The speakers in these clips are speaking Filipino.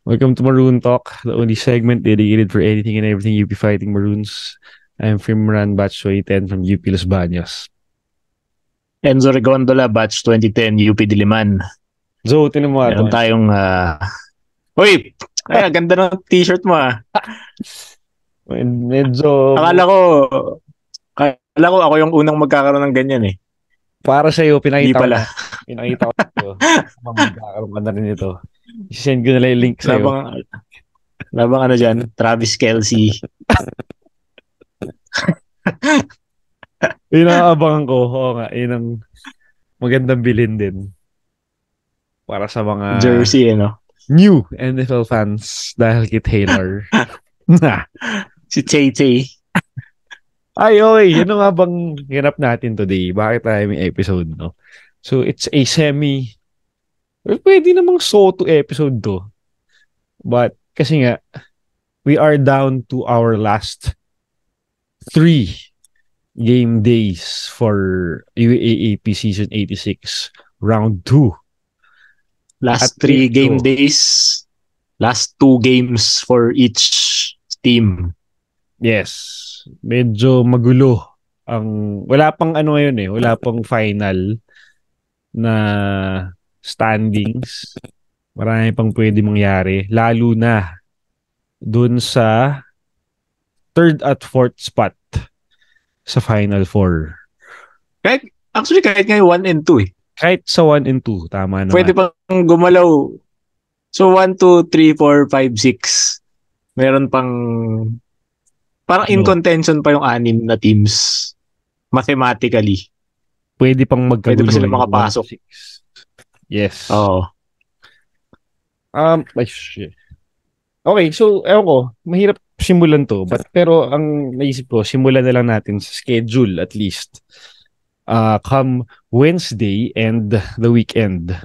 Welcome to Maroon Talk, the only segment dedicated for anything and everything UP Fighting Maroons. I'm Frimran Batch 2010 from UP Los Baños. Enzo Regondola, batch 2010, UP Diliman. So, tinan mo Meron ito. tayong... Uy! Ay, ganda ng t-shirt mo Medyo... Akala ko ako yung unang magkakaroon ng ganyan eh. Para sa'yo, Hindi pala. Pinakita ko sa'yo. Magkakaroon ka na rin ito. I-send ko na lang yung link sa'yo. Labang ano dyan, Travis Kelce. Yun ang abangan ko. Oo nga, yun ang magandang bilhin din. Para sa mga... Jersey, new NFL fans dahil kay Taylor. Si Tay. Ay, okay. Yun nga bang hirap natin today? Bakit tayo may episode, no? So, it's a pwede namang Soto episode to. But, kasi nga, we are down to our last 3 game days for UAAP Season 86 Round 2. Last 3 game days, last 2 games for each team. Yes. Medyo magulo wala pang ngayon eh, wala pang final na standings. Marami pang pwede mangyari, lalo na dun sa 3rd at 4th spot sa Final 4. Kahit ngayon 1 and 2 eh. Kahit sa 1 and 2, tama naman. Pwede pang gumalaw. So 1, 2, 3, 4, 5, 6. Meron pang parang in contention pa yung 6 na teams mathematically. Pwede pang magkagulo. Pwede pa sila makapasok. Yes. Oo. Okay, so ewan ko, mahirap simulan to, pero ang naisip ko, simulan na lang natin sa schedule at least. Come Wednesday and the weekend.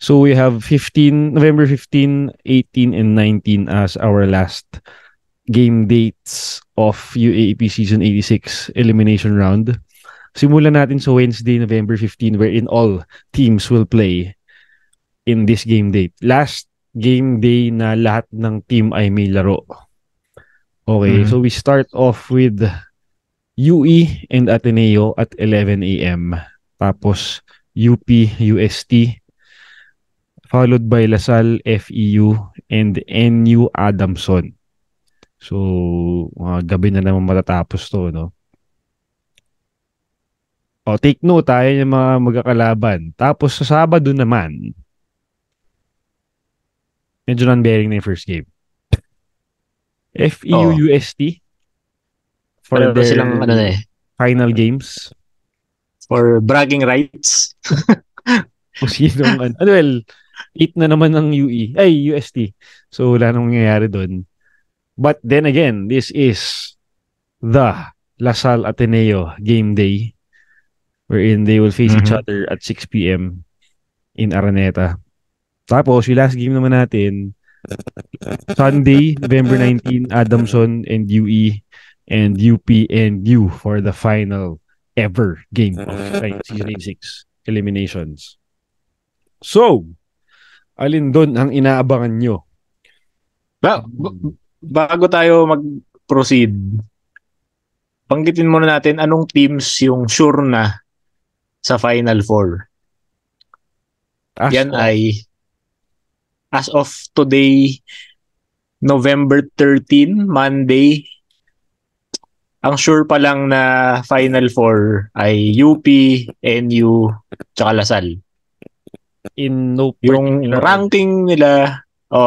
So we have November 15, 18, and 19 as our last game dates of UAAP Season 86 elimination round. Simulan natin sa Wednesday, November 15, wherein all teams will play in this game date. Last game day na lahat ng team ay may laro. Okay, so we start off with UE and Ateneo at 11 a.m. Tapos UP UST, followed by LaSalle FEU and NU Adamson. So, gabi na naman matatapos to, no? Take note tayo yung mga magkakalaban. Tapos sa Sabado naman, medyo non-bearing na yung first game. FEU UST for their silang, final games. For bragging rights. Kung sinong, 8 na naman ng UE. Ay, UST. So, wala nang mangyayari doon. But then again, this is the LaSalle Ateneo game day wherein they will face each other at 6 p.m. in Araneta. Tapos, yung last game naman natin, Sunday, November 19, Adamson and UE and UP and U for the final ever game of Season 86 eliminations. So, alin doon ang inaabangan nyo? Bago tayo mag-proceed, banggitin muna natin anong teams yung sure na sa Final 4. Yan ay as of today, November 13, Monday, ang sure pa lang na Final 4 ay UP, NU, tsaka LaSalle. In no particular yung ranking nila,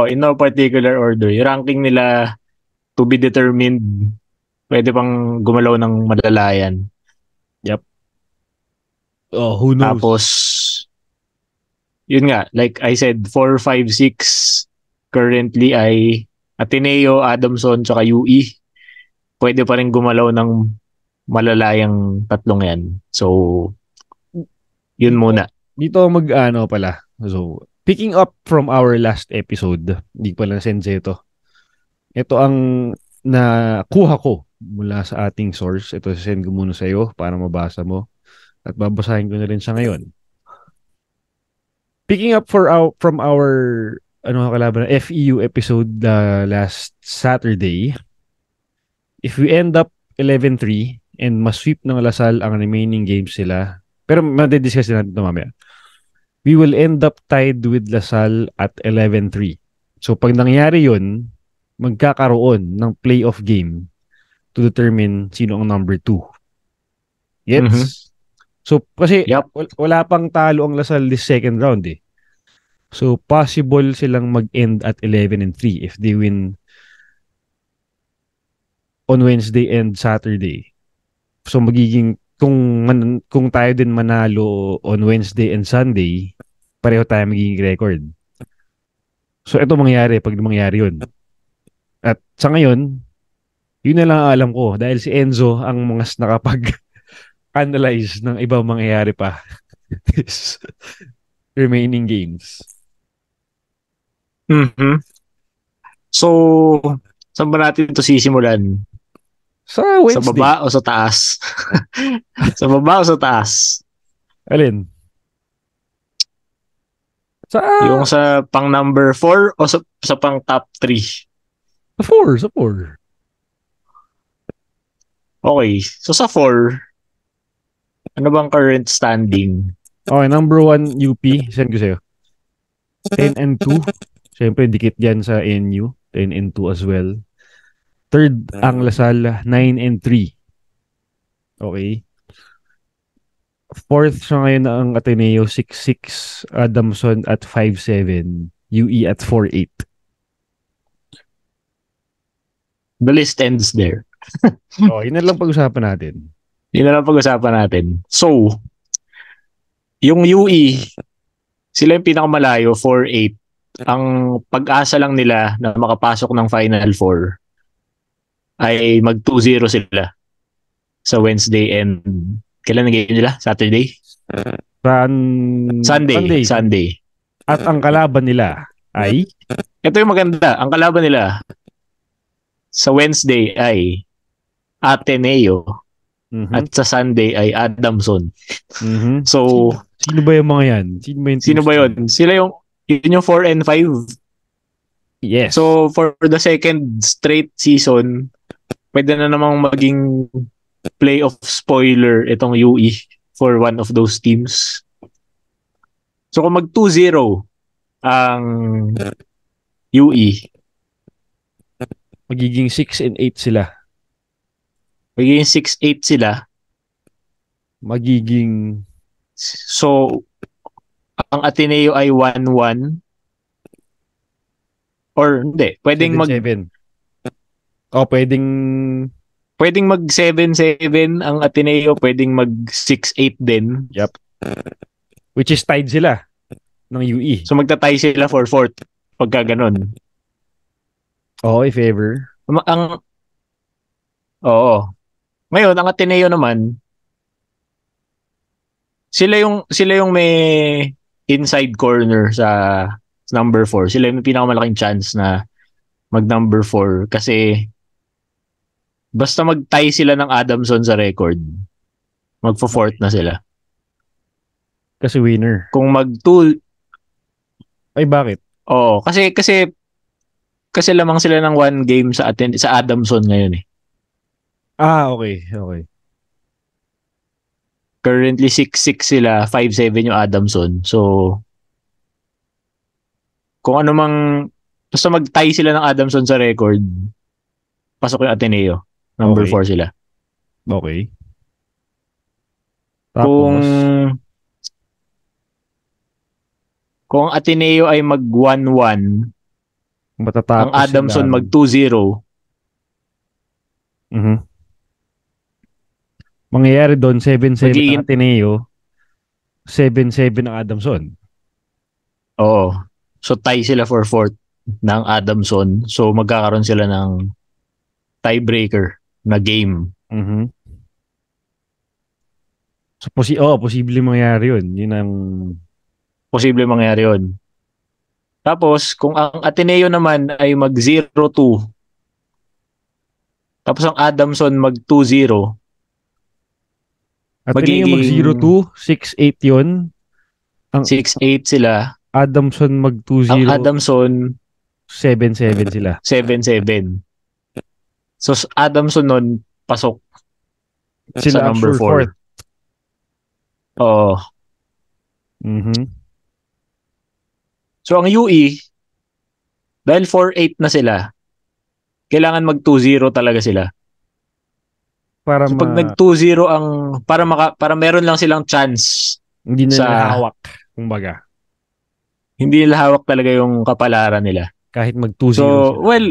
in no particular order, yung ranking nila to be determined, pwede pang gumalaw ng malalayan. Yep. Who knows? Tapos, yun nga, like I said, 4, 5, 6 currently ay Ateneo, Adamson, tsaka UE. Pwede pa rin gumalaw ng malalayang tatlong yan. So, yun muna. Dito pala. So, picking up from our last episode, hindi pala nasense ito. Ito ang nakuha ko mula sa ating source. Ito, send ko muna sa iyo para mabasa mo. At babasahin ko na rin siya ngayon. Picking up from our ano ang kalaban? FEU episode last Saturday. If we end up 11-3 and masweep ng Lasal ang remaining games sila, pero madidiscuss natin ito mamaya. We will end up tied with Lasal at 11-3. So pag nangyari yun, magkakaroon ng playoff game to determine sino ang number 2. Gets? Mhm. So kasi Yup. wala pang talo ang Lasal this second round eh. So possible silang mag-end at 11-3 if they win on Wednesday and Saturday. So magiging kung tayo din manalo on Wednesday and Sunday, pareho tayo magiging record. So ito mangyayari pag mangyari yun. At sa ngayon, yun na lang ang alam ko dahil si Enzo ang mga nakapag-analyze ng ibang mangyayari pa this remaining games. Mhm. So, saan ba natin ito sisimulan? Sa Sa Wednesday. baba o sa taas? Sa baba o sa taas? Alin? Yung sa pang number 4 o sa pang top 3? Sa 4. Sa 4. Okay. So sa 4, ano bang current standing? Okay, number 1 UP. Send ko sa'yo. 10-2. Siyempre, dikit dyan sa NU. 10-2 as well. Third, ang Lasal, 9-3. Okay. Fourth siya ngayon ang Ateneo, 6-6. Adamson at 5-7. UE at 4-8. The list ends there. Oh, yun na lang pag-usapan natin. Yun na lang pag-usapan natin. So, yung UE, sila yung pinakamalayo, 4-8. Ang pag-asa lang nila na makapasok ng Final Four ay mag 2-0 sila sa Wednesday and kailan na game nila? Saturday? Sunday. At ang kalaban nila ay? Ito yung maganda. Ang kalaban nila sa Wednesday ay Ateneo at sa Sunday ay Adamson. So, sino ba yung mga yan? Sino ba yun? Sila yung 4 and 5. Yes. So, for the second straight season, pwede na namang maging playoff spoiler itong UE for one of those teams. So, kung mag 2-0 ang UE, magiging 6-8 sila. Magiging 6-8 sila. So, ang Ateneo ay 1-1. Or hindi, pwedeng 7-7. Oh, pwedeng mag 7-7 ang Ateneo, pwedeng mag 6-8 din. Yep. Which is tied sila ng UE. So magta-tie sila for fourth pagka ganun. Oo, if ever. Oo. Ngayon, ang Ateneo naman, sila yung may inside corner sa number 4. Sila yung pinakamalaking chance na mag number 4 kasi basta mag-tie sila ng Adamson sa record, magfo-fourth na sila. Kasi winner. Kung mag-2... Ay, bakit? Oo, kasi lamang sila ng 1 game sa Adamson ngayon eh. Okay. Currently 6-6 sila, 5-7 yung Adamson. So, kung ano mang basta mag-tie sila ng Adamson sa record, pasok yung Ateneo. Number 4 sila. Okay. Tapos, kung Ateneo ay mag 1-1, matatapos ang Adamson mag 2-0. Mangyayari doon 7-7 ang Ateneo, 7-7 ang Adamson. Oo. So tie sila for fourth ng Adamson. So magkakaroon sila ng tiebreaker na game. So posible mangyari yun. Yun ang posible mangyari yun. Tapos kung ang Ateneo naman ay mag 0-2, tapos ang Adamson mag 2-0, Ateneo mag 0-2, 6-8 yun. 6-8 sila. Adamson mag Ang 2-0, Adamson, 7-7 sila. 7-7. So, Adamson nun, pasok sa Sila number actual fourth. 4. Oo. Mhm. So, ang UE, dahil 4-8 na sila, kailangan mag 2-0 talaga sila. Para So, pag nag 2-0 ang, para meron lang silang chance hindi na sa, nila hawak, kumbaga. hindi nila hawak talaga yung kapalaran nila. Kahit mag 2-0 So, sila. well,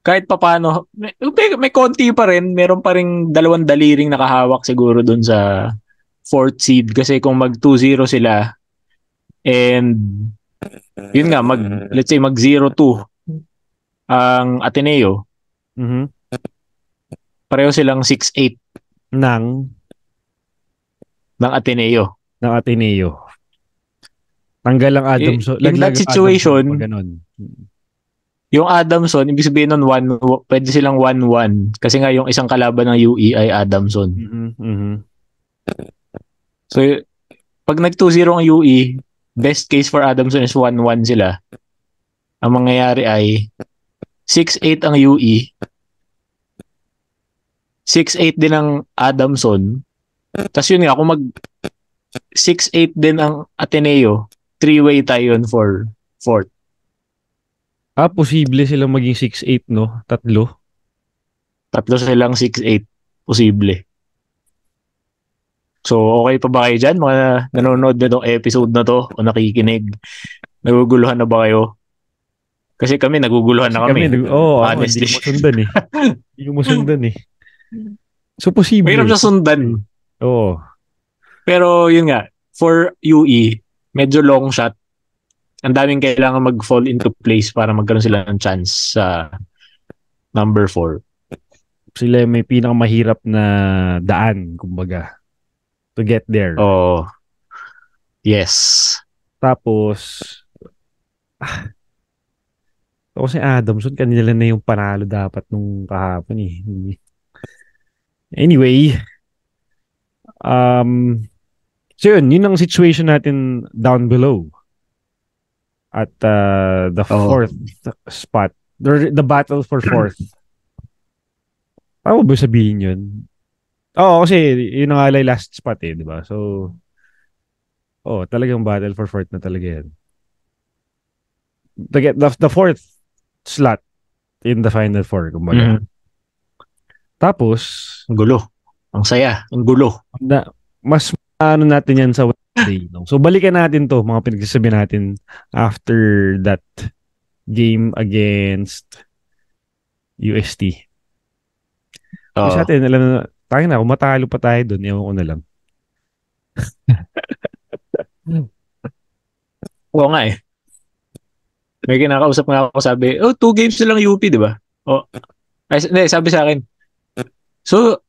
kahit papaano, may konti pa rin, meron pa rin 2 daliring nakahawak siguro dun sa fourth seed kasi kung mag 2-0 sila and yun nga let's say mag 0-2 ang Ateneo, Mhm. pareho silang 6-8 Ng ng Ateneo. Ateneo. Tanggal ang Adamson. In that Laglag ang Adamson situation, pag ganun. yung Adamson, ibig sabihin nun pwede silang 1-1 kasi nga yung isang kalaban ng UE ay Adamson. Mhm. Mhm. So, pag nag 2-0 ang UE, best case for Adamson is 1-1 sila. Ang mangyayari ay 6-8 ang UE, 6-8 din ang Adamson. Tapos yun nga, kung mag 6-8 din ang Ateneo, 3-way tayo yun for fourth. Posible silang maging 6-8, no? Tatlo. Silang 6-8. Posible. So, okay pa ba kayo dyan? Mga nanonood na itong episode na to o nakikinig? Naguguluhan na ba kayo? Kasi kami, naguguluhan na kami. Hindi Honestly. ko masundan eh. Hindi ko masundan eh. So, posible. Mahirap siya sundan. Oo. Pero yun nga, for UE, medyo long shot. Ang daming kailangan mag-fall into place para magkaroon sila ng chance sa number 4. Sila may pinakamahirap na daan, kumbaga, to get there. Oh. Yes. Tapos, kasi Adamson, kanila na yung panalo dapat nung kahapon eh. Anyway, so yun ang situation natin down below. At the fourth spot, the battle for fourth. Paano ba sabihin yun? Oo, kasi yun ang alay last spot eh, di ba? So, talagang battle for fourth na talaga yan. To get the fourth slot in the final four, kumbaga. Tapos, ang gulo. Ang saya. Ang gulo. Mas natin yan sa Wednesday. No? So, balikan natin to, mga pinagsasabi natin after that game against UST. Kasi atin, alam na, tayo na, kung matalo pa tayo doon, ewan ko na lang. Oo nga eh. May kinakausap nga ako, sabi, 2 games na lang UP, di ba? Sabi sa akin, so,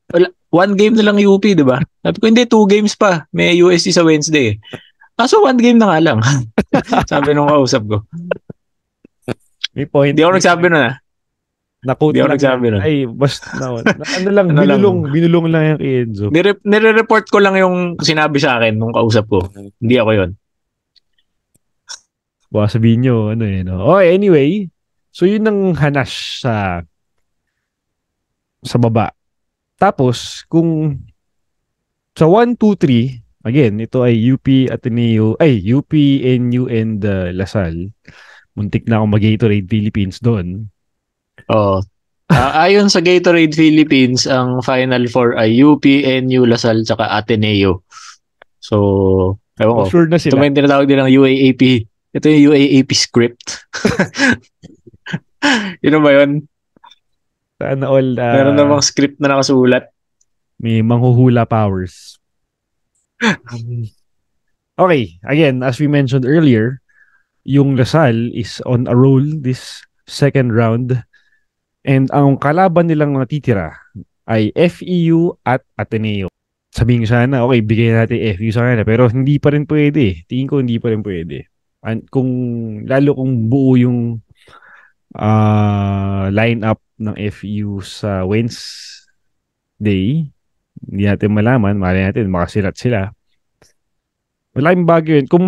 1 game na lang UP, di ba? Sabi ko, hindi, 2 games pa. May UST sa Wednesday. So 1 game na nga lang. Sabi nung kausap ko. May point. Hindi ako nagsabi nun ah. Hindi ako nagsabi nun. Ay, basta, ano lang, binulong lang yung kay Enzo. Nire-report ko lang yung sinabi sa akin nung kausap ko. Hindi ako yon. Baka sabihin nyo, ano eh, no? Okay, anyway. So, yun ang hanash sa baba. Tapos, kung sa 1, 2, 3, again, ito ay UP Ateneo, UP, NU, and Lasal. Muntik na akong mag-Gatorade Philippines doon. Ayon sa Gatorade Philippines, ang Final Four ay UP, NU, Lasal, tsaka Ateneo. So, ewan ko. Sure na sila. Ito may tinatawag din ng UAAP. Ito yung UAAP script. Yun ba yun? Sana all... Meron namang script na nakasulat. May manghuhula powers. Okay, again, as we mentioned earlier, yung Lasal is on a roll this second round. And ang kalaban nilang natitira ay FEU at Ateneo. Sabihin ko sana, okay, bigyan natin FEU sa kanila. Pero hindi pa rin pwede. Tingin ko hindi pa rin pwede. Lalo kung buo yung line-up ng FEU sa Wednesday, hindi natin malaman. Malay natin, makasilat sila. Malaking bagyo yun. Kung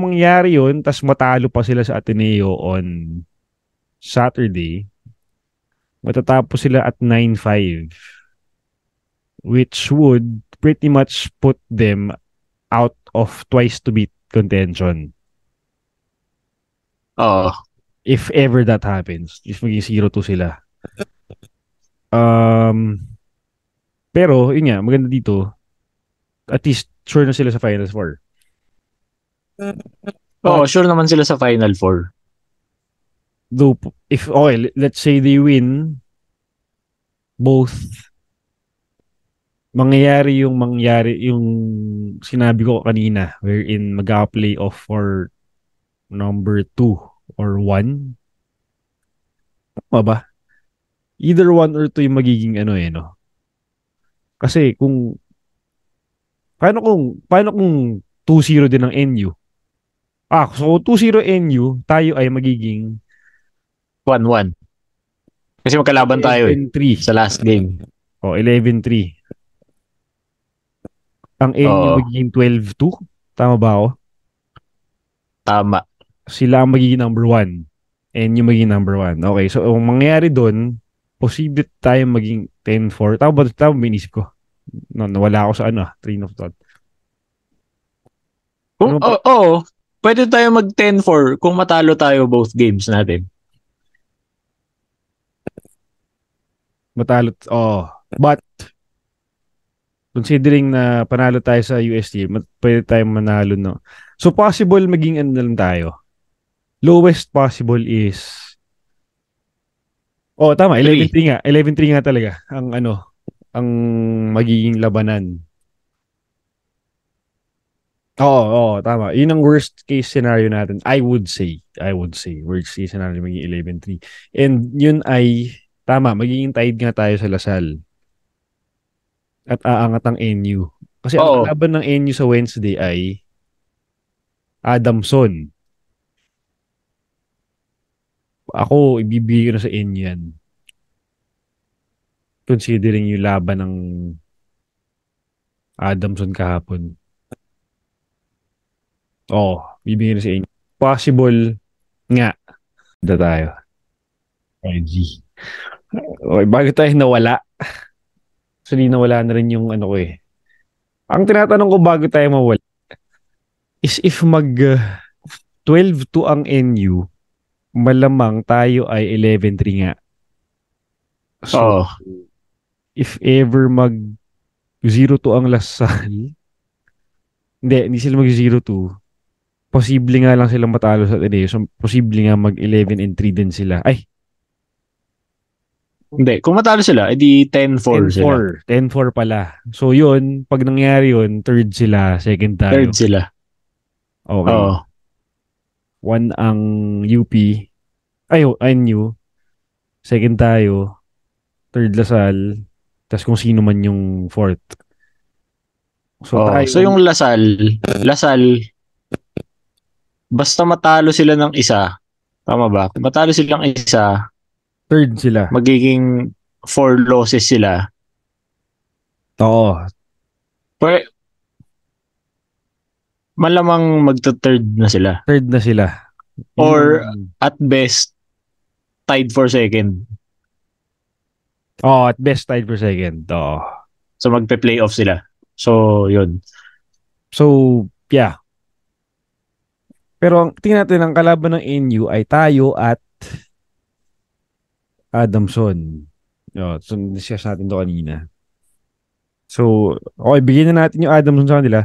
mangyari yun, tas matalo pa sila sa Ateneo on Saturday, matatapos sila at 9-5, which would pretty much put them out of twice to beat contention. Oo. If ever that happens. If maging 0-2 sila. Pero, yun nga, maganda dito, at least sure na sila sa Finals 4. Oo, sure naman sila sa Final Four. Though, okay, let's say they win, both mangyayari yung sinabi ko kanina, wherein mag-play-off for number 2 or 1. Tama ba? Either 1 or 2 yung magiging no? Kasi paano kung 2-0 din ang NU? So 2-0 NU, tayo ay magiging 1-1. Kasi magkalaban tayo 11-3 sa last game. 11-3. Ang NU magiging 12-2. Tama ba ako? Tama. Sila ang magiging number 1. NU magiging number 1. Okay, so ang mangyayari doon, posible tayo maging 10-4. Tama ba inisip ko? Nawala ako sa train of thought. Pwede tayo mag 10-4 kung matalo tayo both games natin. But considering na panalo tayo sa UST, pwede tayong manalo, no? So possible maging na lang tayo. Lowest possible is tama, 11-3 nga. 11-3 nga talaga ang magiging labanan. Oo, tama. Yun ang worst case scenario natin. I would say worst case scenario magiging 11-3. And yun ay tama, magiging tied nga tayo sa Lasal. At aangat ang NU. Kasi ang laban ng NU sa Wednesday ay Adamson. Ako, ibibigay ko na sa NU yan. Considering yung laban ng Adamson kahapon. Bibigyan na sa NU. Possible nga. Ito tayo. IG. Okay, bago tayo nawala. Actually, nawala na rin yung ko eh. Ang tinatanong ko bago tayo mawala is if mag 12-2 ang NU, malamang tayo ay 11-3 nga. So, if ever mag 0-2 ang Lasal, hindi sila mag 0-2, posible nga lang silang matalo sa Ateneo. So, posible nga mag 11-3 din sila. Hindi, kung matalo sila, edi 10-4 sila. 10-4 pala. So yun, pag nangyari yun, third sila, second tayo. Third sila. Okay. 1 ang UP. NU. Second tayo. Third Lasal. Tapos kung sino man yung fourth. So yung Lasal, basta matalo sila ng isa, tama ba? Kung matalo silang isa, third sila. Magiging 4 losses sila. Oo. Pero malamang magta-third na sila. Third na sila. Or at best, tied for second. At best tied for second. So magpe-playoff sila. So, yun. So, yeah. Pero tingnan natin, ang kalaban ng NU ay tayo at Adamson. So, discuss natin to kanina. So, okay, bigyan na natin yung Adamson sa kanila.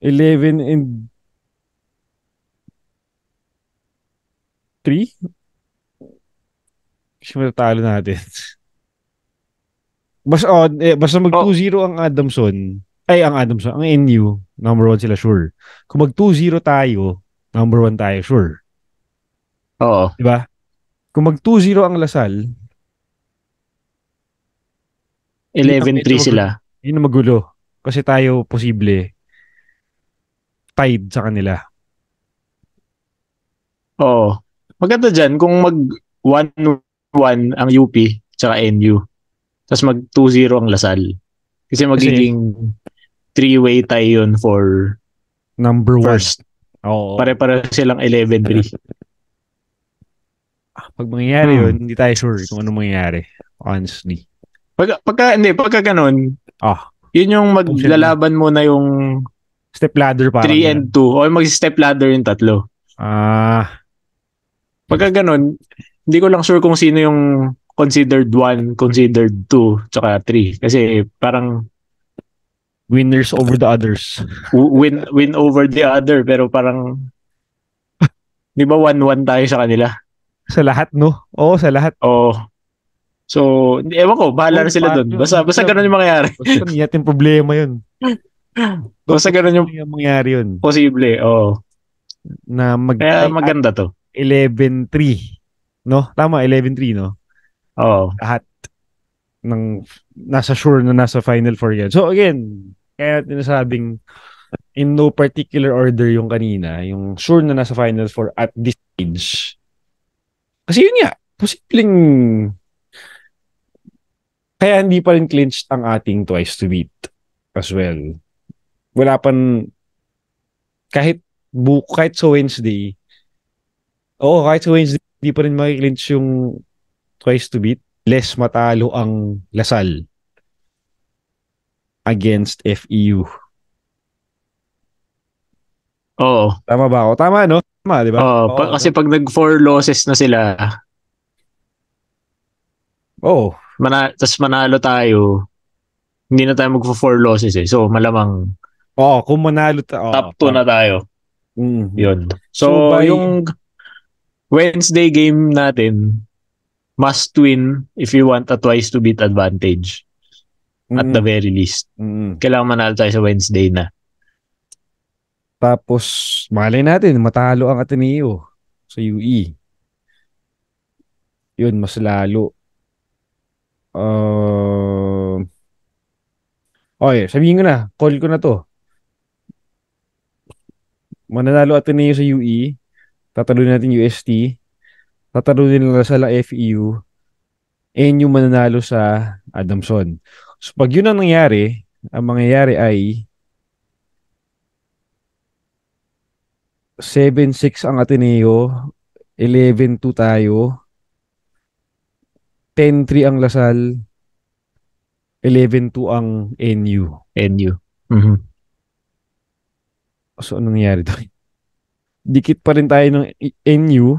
11-3? Kasi matatalo natin. Basta mag 2-0 ang Adamson. Ang NU, number 1 sila sure. Kung mag 2-0 tayo, number 1 tayo sure. Oo. Diba? Kung mag 2-0 ang Lasal, 11-3 sila. Yun ang magulo. Kasi tayo posible tied sa kanila. Oo. Maganda dyan kung mag 1-1 ang UP tsaka NU. Tapos mag 2-0 ang Lasal. Kasi magiging 3-way tie yun for Number 1. First. Oo. Pare-pare silang 11-3. Pag mangyayari yun, hindi tayo sure kung ano mangyayari. Honestly. Pagka ganun, yun yung maglalaban mo na yung step ladder parang 3 and 2 o mag-step ladder yung tatlo. Pagka ganun, hindi ko lang sure kung sino yung considered 1, considered 2, tsaka 3. Kasi parang winners over the others. win over the other, pero parang di ba 1-1 tayo sa kanila? Sa lahat, no? Oo, sa lahat. Oo. So, ewan ko, bahala na sila doon. Basta ganun yung mangyayari. Basta hindi natin problema yun. Basta ganun yung mangyayari yun. Posible, oo. Kaya maganda to. 11-3. No? Tama, 11-3, no? Oo. Lahat ng nasa sure na nasa Final Four yan. So again, kaya tinasabing in no particular order yung kanina, yung sure na nasa Final Four at this stage. Kasi yun nga, posibleng kaya hindi pa rin clinched ang ating twice to beat as well. Wala pan kahit sa Wednesday, kahit sa Wednesday, hindi pa rin makiklinch yung twice to beat. Less matalo ang Lasal against FEU. Oo. Tama ba ako? Tama, no? Tama, di ba? Oo. Kasi pag nag-4 losses na sila, tas manalo tayo, hindi na tayo mag-4 losses eh. So, malamang kung manalo top 2 na tayo. Mm-hmm. Yun. So yung Wednesday game natin, must win if you want a twice to beat advantage. At the very least. Kailangan manalo tayo sa Wednesday na. Tapos, malay natin, matalo ang Ateneo sa UE. Yun, mas lalo. Sabihin ko na, call ko na to. Mananalo Ateneo sa UE, tatalunin natin UST, tatalunin nila sa FEU, and yung mananalo sa Adamson. So, pag yun ang nangyari, ang mangyayari ay 7-6 ang Ateneo, 11-2 tayo, 10-3 ang Lasal, 11-2 ang NU. Mm-hmm. So, anong nangyari doon? Dikit pa rin tayo ng NU.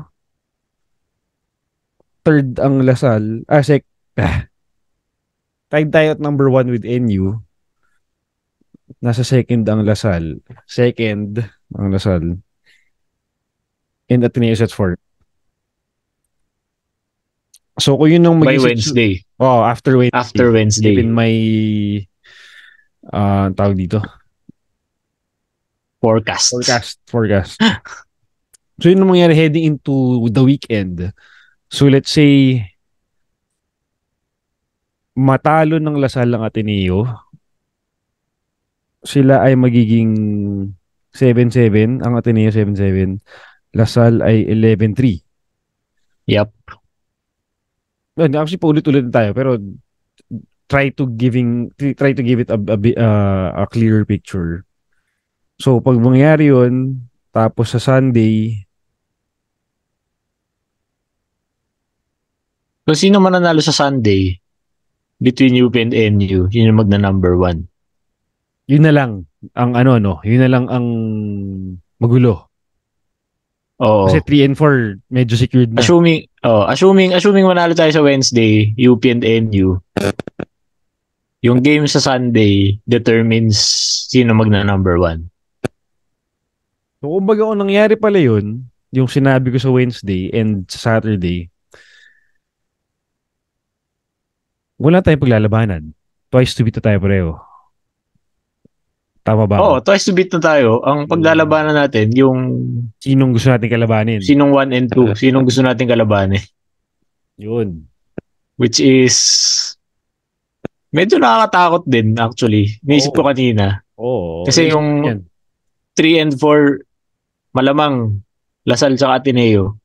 Third ang Lasal. Tied tayo at number 1 with NU. Nasa second ang Lasal. And Ateneo at 4. So, kung yun ang by Wednesday. After Wednesday. After Wednesday. Even may tawag dito. Forecast. So, yun ang mangyari heading into the weekend. So, let's say matalo ng Lasal ang Ateneo. Sila ay magiging 7-7. Ang Ateneo 7-7. Lasal ay 11-3. Yep. Actually, paulit-ulit tayo. Pero try to give it a clearer picture. So, pag mangyari yun, tapos sa Sunday, so, sino mananalo sa Sunday between UP and NU? Yun yung magna-number 1. Yun na lang ang yun na lang ang magulo. Oo. Kasi 3 and 4 medyo secured na. Assuming manalo tayo sa Wednesday, UP and NU. Yung game sa Sunday determines sino magna-number 1. So, kumbaga kung nangyari pala yun, yung sinabi ko sa Wednesday and sa Saturday, wala tayong paglalabanan. Twice to beat na tayo pareho. Tama ba? Oo, twice to beat na tayo. Ang paglalabanan natin, yung sinong gusto natin kalabanin. Sinong 1 and 2. Sinong gusto natin kalabanin. Yun. Which is medyo nakakatakot din actually. Naisip ko kanina. Kasi yung 3 and 4 malamang Lasal sa Ateneo.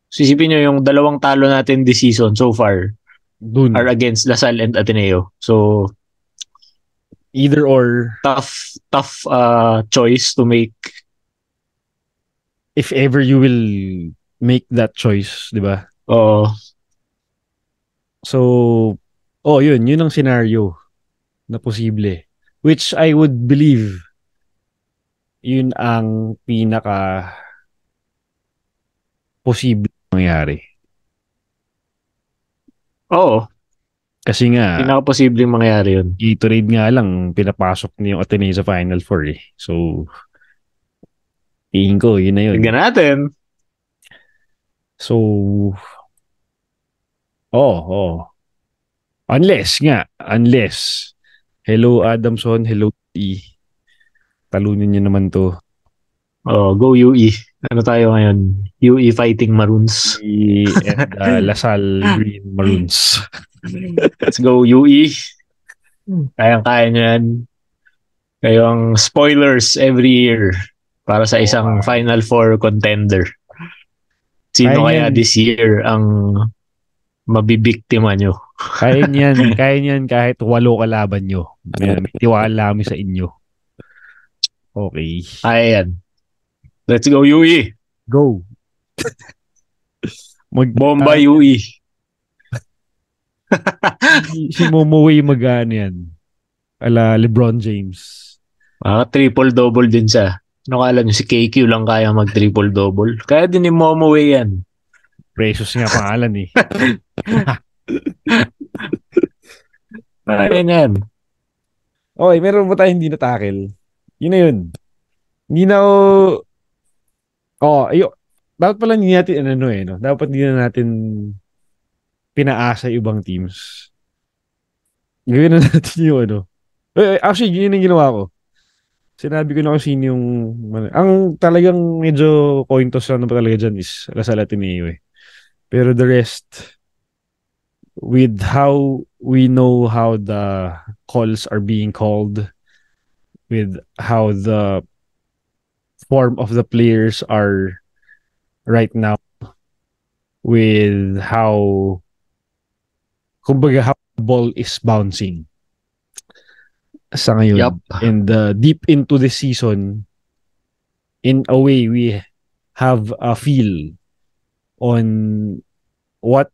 Sisipin nyo yung dalawang talo natin this season so far are against Lasal and Ateneo. So Either or. Tough choice to make. If ever you will make that choice, di ba? Oo. So, yun ang scenario na posible. Which I would believe yun ang pinaka posible mangyari. Oo. Kasi nga, pinaka-posibleng mangyari yun. Gatorade nga lang, pinapasok niyo yung Ateneo sa Final Four eh. So, tingin ko, yun na yun. Tignan natin. So, Unless, hello Adamson, hello E. Talunin niyo naman to. Go UE. Ano tayo ngayon? UE fighting Maroons. And Lasal Green Maroons. Let's go UE. Kayang-kaya nyo yan. Kayo ang spoilers every year para sa isang Final Four contender. Sino kaya this year ang mabibiktima nyo? Kaya niyan kahit 8 kalaban nyo. May tiwala kami sa inyo. Okay. Ayan. Let's go UE. Go. Bomba UE. Si Momoy mag-ano yan. Ala LeBron James. Triple-double din siya. Ano kala nyo, si KQ lang kaya mag-triple-double? Kaya din ni Momoy yan. Precious nga pangalan eh. Ayan yan. Okay, meron ba tayo hindi na-tackle? Yun na yun. Hindi na dapat pala hindi natin no? Dapat hindi na natin pinaasa ibang teams. Gawin na natin yung actually, yun yung ginawa ko. Sinabi ko na kung sino yung ang talagang medyo coin toss lang na talaga dyan is Lasal Ateneo eh. Pero the rest, with how we know how the calls are being called, with how the form of the players are right now, with how kumbaga how the ball is bouncing sa ngayon. Yep. And deep into the season, in a way, we have a feel on what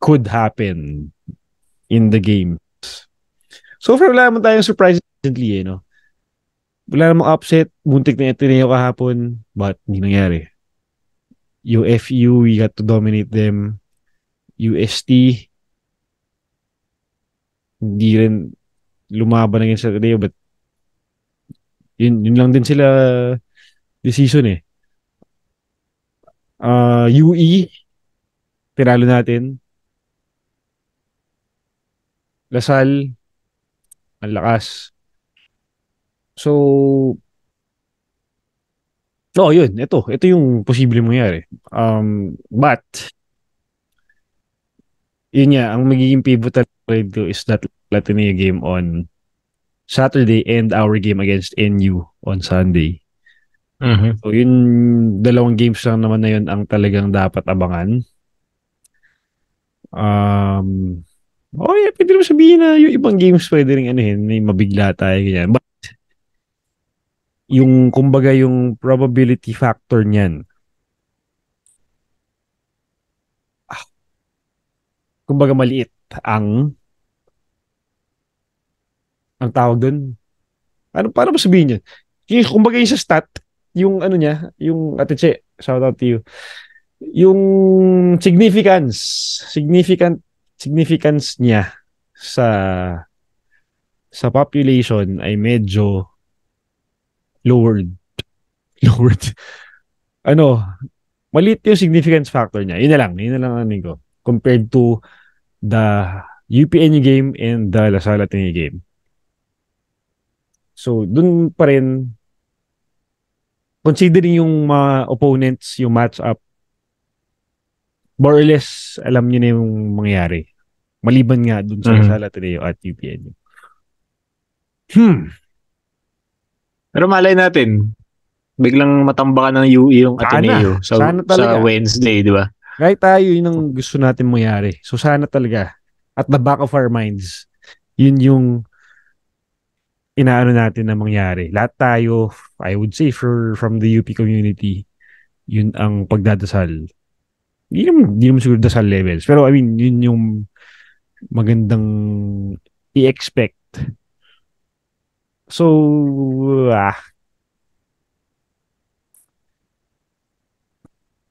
could happen in the games. So far, wala naman tayong surprise recently no? Wala namang upset. Muntik na Ateneo kahapon, but hindi nangyari. UFU, we got to dominate them. UST, hindi rin lumaban against Ateneo, but yun lang din sila this season eh. UE, tinalo natin. Lasal, ang lakas. So, yun. Ito yung posible mangyari. But, yun nga, ang magiging pivotal dito is that Ateneo game on Saturday and our game against NU on Sunday. Mm-hmm. So, yun, dalawang games lang naman na yun ang talagang dapat abangan. Pwede naman sabihin na yung ibang games pwede rin may mabigla tayo ganyan. But, yung kumbaga yung probability factor niyan, kumbaga maliit ang tawag doon. Paano ba sabihin yun? Kumbaga yung sa stat, yung niya, yung Ate shout out to you. Yung significance niya sa population ay medyo lowered. Maliit yung significance factor niya. Yun na lang ko. Compared to the UPNU game and the Lasal Ateneo game. So, dun pa rin, considering yung mga opponents, yung match-up, more or less, alam nyo na yung mangyayari. Maliban nga dun sa Lasal Ateneo at UPNU. Pero malay natin, biglang matambakan ng UE yung Ateneo sa Wednesday, di ba? Right tayo, yun ang gusto natin mangyari. So sana talaga, at the back of our minds, yun yung inaano natin na mangyari. Lahat tayo, I would say from the UP community, yun ang pagdadasal. Hindi naman siguro dasal levels. Pero I mean, yun yung magandang i-expect. So,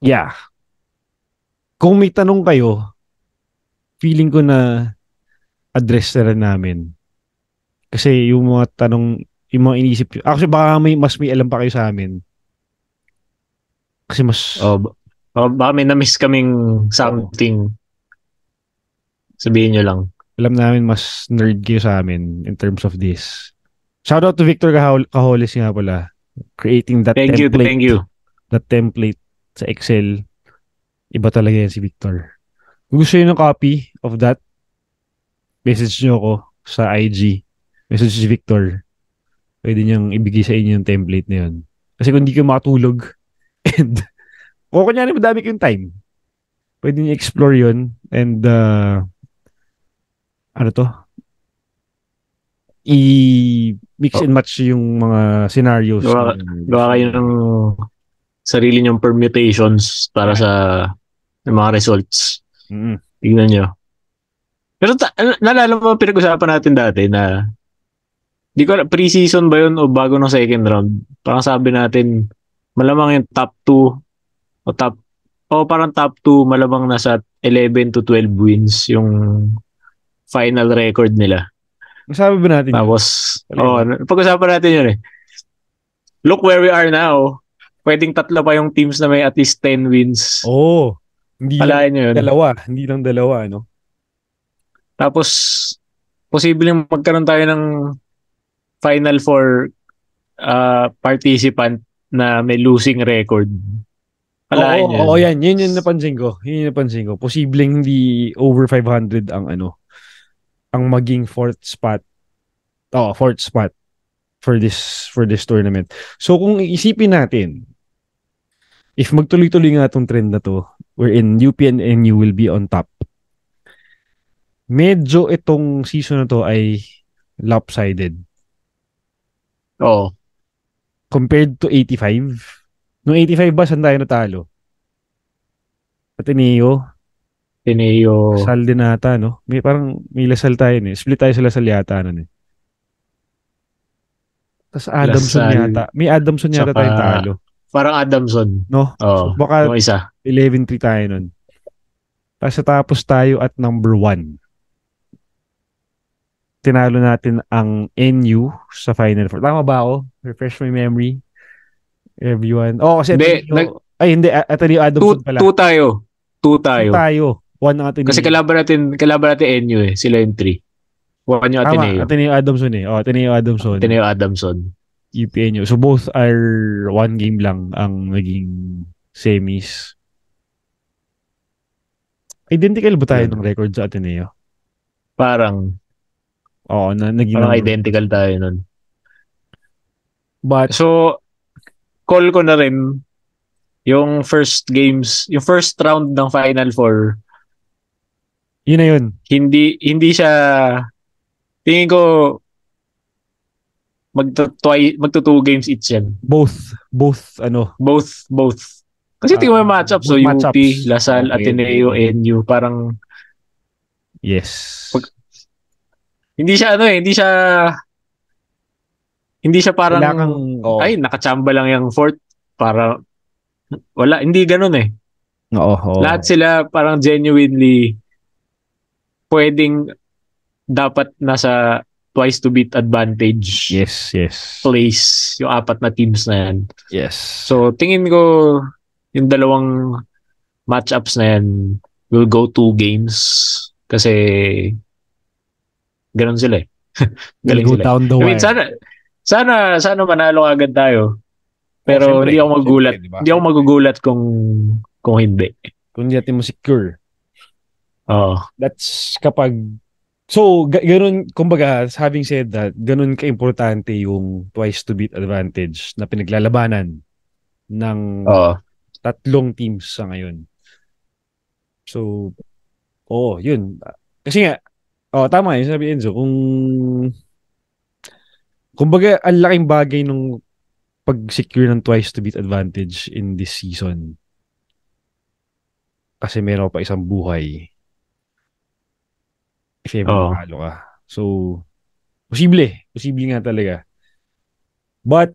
yeah. Kung may tanong kayo, feeling ko na address na rin namin. Kasi yung mga tanong, yung mga inisip, actually baka may alam pa kayo sa amin. Kasi mas, Baka may na-miss kaming something. Sabihin nyo lang. alam namin mas nerd kayo sa amin in terms of this. Shout out to Victor Cajoles nga pala. Creating that Thank template. you. That template sa Excel. Iba talaga yan si Victor. Kung gusto nyo ng copy of that, message nyo ako sa IG. Message si Victor. Pwede niyang ibigay sa inyo yung template na yun. Kasi kung hindi ka makatulog and o kunyari madami kayong time, pwede niyo explore yun and ano to? I-mix and match yung mga scenarios. Gawa kayo ng sarili nyong permutations para sa mga results. Mm-hmm. Tignan nyo. Pero naalala mo pinag-usapan natin dati na di ko pre-season ba yun o bago ng second round? Parang sabi natin malamang yung top 2 parang top 2 malamang nasa 11 to 12 wins yung final record nila. Sabi ba natin tapos, pag-usapan natin yun eh. Look where we are now. Pwedeng 3 pa yung teams na may at least 10 wins. Hindi lang dalawa. Hindi lang dalawa, no? Tapos, posibleng magkaroon tayo ng Final Four participant na may losing record. Yan. Yun yung napansin ko. Posibleng hindi over 500 ang ang maging fourth spot for this tournament. So kung iisipin natin, if magtuloy-tuloy nga itong trend na to, wherein UP and NU will be on top, medyo itong season na to ay lopsided. Compared to 85. Noong 85 ba, saan tayo natalo? Ateneo. Lasal din ata, no? May Lasal tayo, eh. Split tayo sa Lasal yata, nun, eh. Tapos Adamson yata. May Adamson yata tayong talo. Parang Adamson. No? So baka 11-3 tayo nun. Tapos tayo at number 1. Tinalo natin ang NU sa Final Four. Tama ba ako? Refresh my memory. Everyone. Kasi hindi. Ateneo Adamson pala. 2 tayo. 2 tayo. 1 ang Ateneo. Kasi kalaban natin NU eh. Sila yung 3. 1 yung Ateneo. Ateneo Adamson eh. Ateneo Adamson. UPNU. So both are 1 game lang ang naging semis. Identical ba tayo ng record sa Ateneo? Parang identical tayo nun. But so call ko na rin yung first round ng Final Four. Yun na yun. Hindi siya tingin ko magto 2 games each yan. Both. Kasi tingin mo yung matchup. So UP, Lasal, Ateneo, NU. Parang yes. Hindi siya parang nakachamba lang yung fourth para wala, hindi ganun eh. Lahat sila parang genuinely pwedeng dapat nasa twice to beat advantage. Yes. Place yung 4 na teams na yan. Yes. So tingin ko yung dalawang matchups na yan will go 2 games kasi ganun sila eh. Galing sila. Down the wire. Sana manalo agad tayo. Pero hindi ako magugulat. Diba? Hindi ako magugulat kung hindi. Kung hindi natin mo secure. That's kapag so ganun, kumbaga, having said that, ganun ka-importante yung twice to beat advantage na pinaglalabanan ng 3 teams sa ngayon. So yun. Kasi nga tama yun sabi Enzo, Kumbaga, ang laking bagay nung pag-secure ng twice to beat advantage in this season. Kasi meron pa isang buhay if ever Oo. makalo ka. So, posible. Posible nga talaga. But,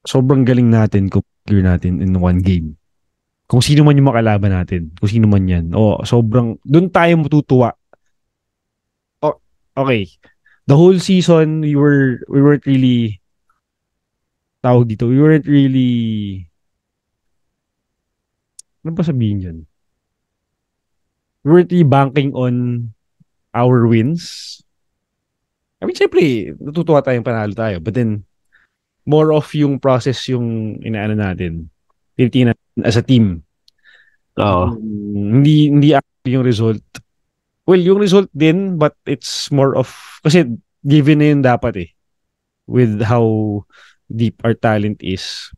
sobrang galing natin kung secure natin in one game. Kung sino man yung makalaban natin. Kung sino man yan. O, sobrang, doon tayo matutuwa. Okay. The whole season, we weren't really, tawag dito, we weren't really, ano ba sabihin yun? We weren't really banking on our wins. I mean, syempre, natutuwa tayong panalo tayo. But then, more of yung process yung inaano natin. Tinitingnan as a team. Oo. Hindi actually yung result. Well, yung result din, but it's more of, kasi given na yun dapat eh. With how deep our talent is.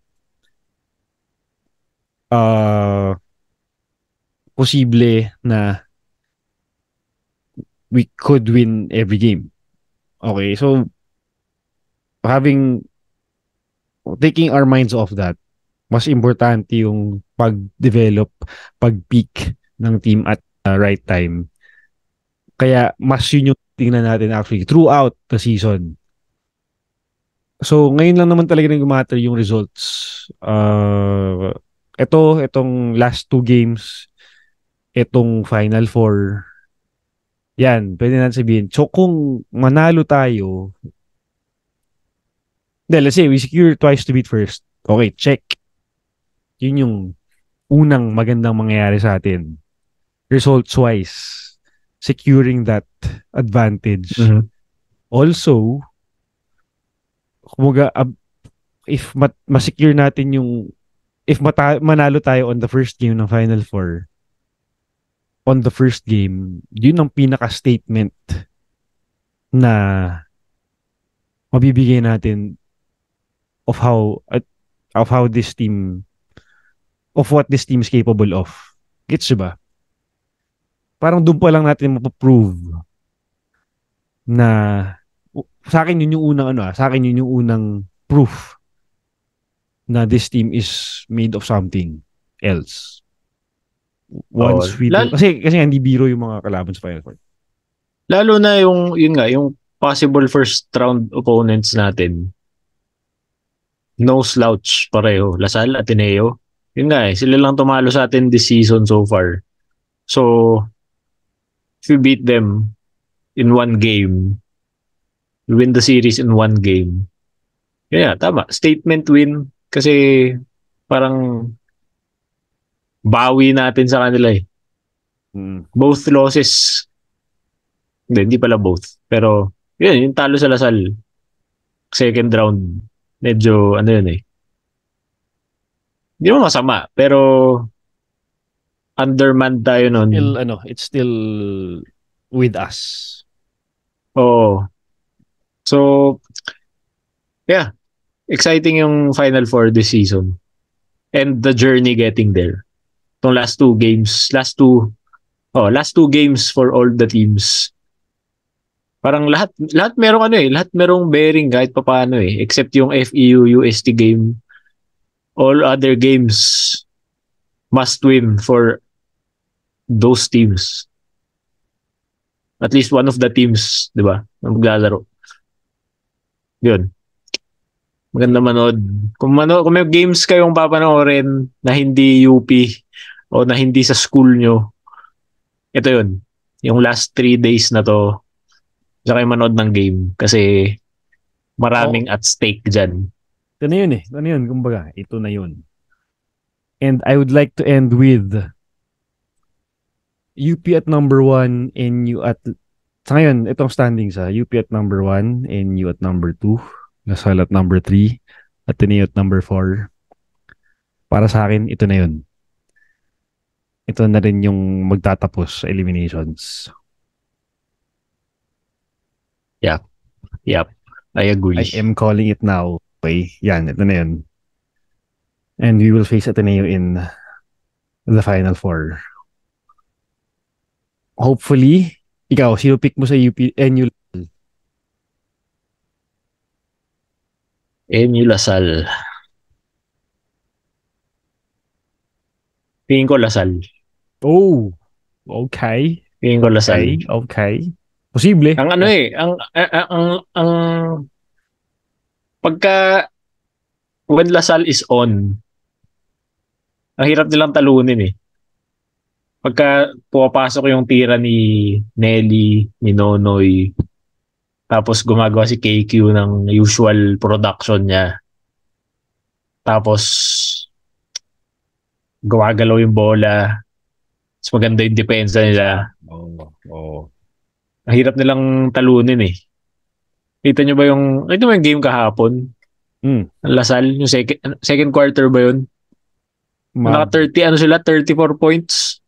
Posible na we could win every game. Okay, so taking our minds off that, mas importante yung pag-develop, pag-peak ng team at right time. Kaya mas yun yung tingnan natin actually throughout the season. So ngayon lang naman talaga nang matter yung results. Itong last two games, itong Final Four, yan, pwede natin sabihin. So kung manalo tayo, let's say we secure twice to beat first. Okay, check. Yun yung unang magandang mangyayari sa atin. Results-wise, securing that advantage. Mhm. Also, kumaga, if ma-secure natin yung if manalo tayo on the first game ng Final Four, on the first game, yun ang pinaka-statement na mabibigay natin of how this team, of what this team is capable of. Gets ba? Parang doon pa lang natin mapaprove na sa akin yun yung unang sa akin yun yung unang proof na this team is made of something else. Once we do, kasi hindi biro yung mga kalaban sa Final Four. Lalo na yung possible first round opponents natin. No slouch pareho. Lasal, Ateneo. Yun nga sila lang tumalo sa atin this season so far. So, if we beat them in one game, we win the series in one game. Yeah, tama. Statement win. Kasi parang bawi natin sa kanila eh. Both losses. Hindi pala both. Pero, yun, yung talo sa Lasal. Second round. Medyo, yun eh. Hindi mo masama. Pero, undermanned tayo nun. It's still with us. Oo. So, yeah. Exciting yung Final Four this season. And the journey getting there. Itong last two games for all the teams. Parang lahat merong lahat merong bearing kahit papaano except yung FEU UST game. All other games must win for those teams. At least one of the teams, 'di ba? Na maglalaro. 'Yun. Maganda manood. Kung may games kayong papanoorin na hindi UP o na hindi sa school nyo, ito 'yun. Yung last 3 days na to, saka kayo manood ng game kasi maraming at stake dyan. Ito na yun Ito na yun. Kumbaga, ito na yun. And I would like to end with UP at number 1 and NU at sa ngayon, itong standings UP at number 1, NU at number 2, Lasal at number 3, Ateneo at number 4. Para sa akin, ito na yun. Ito na rin yung magtatapos sa eliminations. Yep. I agree. I am calling it now. Okay, yan, ito na yun. And we will face Ateneo in the Final Four. Hopefully, ikaw, sino pick mo sa UP, NU? NU Lasal. Tingin ko Lasal. Oh, okay. Tingin ko Lasal. Okay. Posible. Ang ano ang pagka when Lasal is on, ang hirap nilang talunin eh. Pagka pumapasok yung tira ni Nelly, ni Nonoy, tapos gumagawa si KQ ng usual production niya. Tapos gumagalaw yung bola. Mas maganda yung depensa nila. Ang hirap nilang talunin eh. Kita nyo ba yung game kahapon? Lasal, yung second quarter ba yun? Naka 34 points.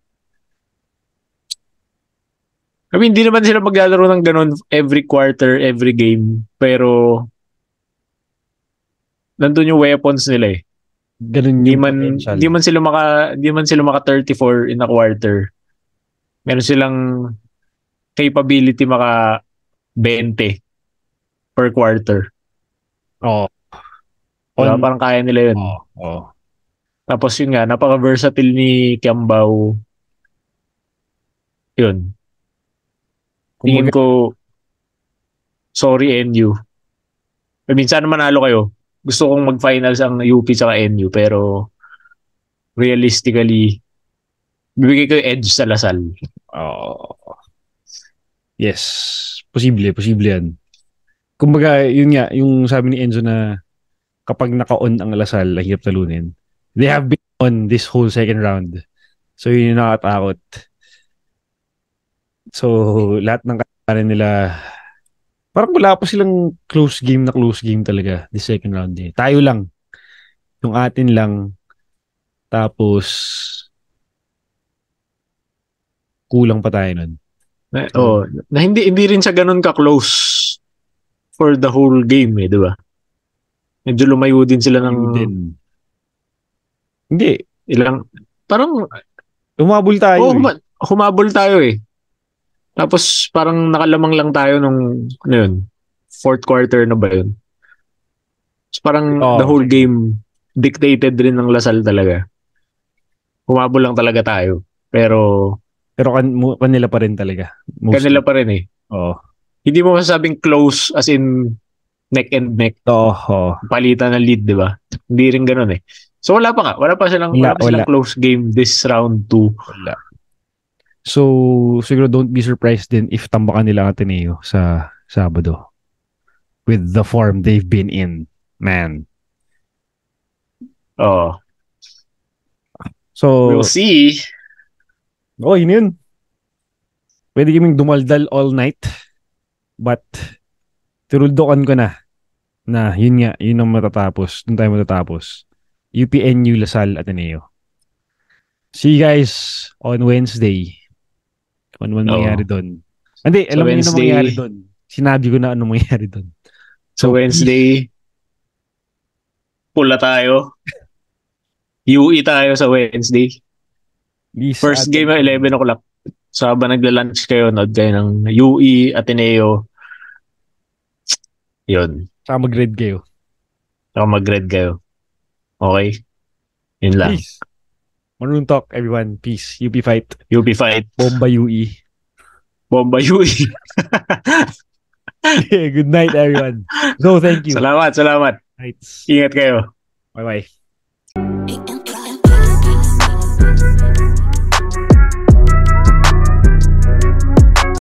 I mean, hindi naman sila maglalaro ng ganun every quarter, every game. Pero nandun yung weapons nila eh. Ganun yung potential. Hindi man sila maka 34 in a quarter. Meron silang capability maka 20 per quarter. Oh. Parang kaya nila yun. Oh. Tapos yun nga, napaka-versatile ni Kiambao. Yun. Tingin ko, sorry NU. I mean, sana manalo kayo. Gusto kong mag-finals ang UP tsaka NU, pero realistically, bibigay ko yung edge sa Lasal. Yes. Posible yan. Kumbaga, yun nga, yung sabi ni Enzo na kapag naka-on ang Lasal, hirap talunin. They have been on this whole second round. So, yun yung nakatakot. So, lahat ng kakarin nila, parang wala pa silang close game talaga this second round eh. Tayo lang. Yung atin lang. Tapos, kulang pa tayo nun. Na hindi rin siya ganun ka-close for the whole game eh, di ba? Medyo lumayo din sila ng... Hindi. Parang... Humabol tayo humabol tayo eh. Tapos parang nakalamang lang tayo nung fourth quarter na ba yun? So, parang the whole game dictated rin ng Lasal talaga. Humabol lang talaga tayo. Pero kanila pa rin talaga. Mostly. Kanila pa rin eh. Hindi mo masasabing close as in neck and neck. Palitan ng lead, di ba? Hindi rin ganun eh. So wala pa silang close game this round 2. Wala. So, siguro don't be surprised din if tambakan nila ang Ateneo sa Sabado. With the form they've been in. Man. So, we'll see. Yun. Pwede kaming dumaldal all night. But, tiruldokan ko na yun nga, yun ang matatapos. Doon tayo matatapos. UPNU Lasal Ateneo. See you guys on Wednesday. Ano man mangyari doon. Hindi, alam mo na mangyari doon. Sinabi ko na ano mangyari doon. So Wednesday, pula tayo. UE tayo sa Wednesday. First game at 11 o'clock. So habang nagla-lunch kayo, nod kayo ng UE, Ateneo. Yun. Saka mag-red kayo. Okay? Yun lang. Peace. Maroon Talk, everyone. Peace. UP fight. Bomba UE. Good night, everyone. So, thank you. Salamat. Nights. Ingat kayo. Bye-bye.